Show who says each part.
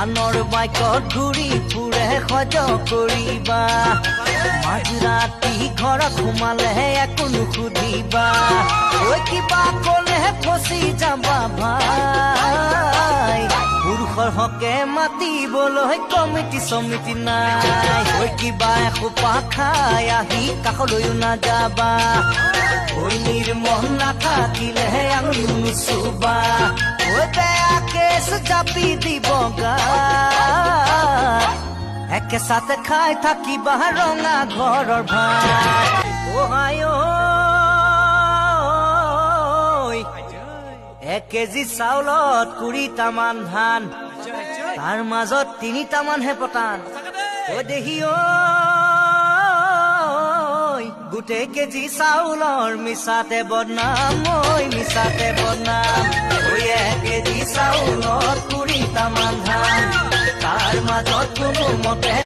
Speaker 1: আনৰ বাইকত ঘূৰি ফুৰে সজ কৰিবা মাজৰাতি ঘৰত সোমালেহে একো নুসুধিবা ঐ কিবা ক'লেহে ফচি যাবা ভাই পুৰুষৰ হকে মাতিবলৈ কমিটি চমিটি নাই ঐ কিবা এসোপা খাই আহি কাষলৈও নাযাবা ঐ নিৰ্মল নাথাকিলেহে আঙুলি নুচুবা ঐ বেয়া কেছ জাপি দিব গাত একেচাতে খাই থাকিবা ৰঙা ঘৰৰ ভাত অহাই এক কেজি চাউলত 20টামান ধান তাৰ মাজত 3টামানহে পতান ঐ দেহি গোটেই কেজি চাউলৰ মিছাতে বদনাম মিছাতে বদনাম ঐ 1 কেজি চাউলত 20টামান ধান তাৰ মাজত কোনো মতে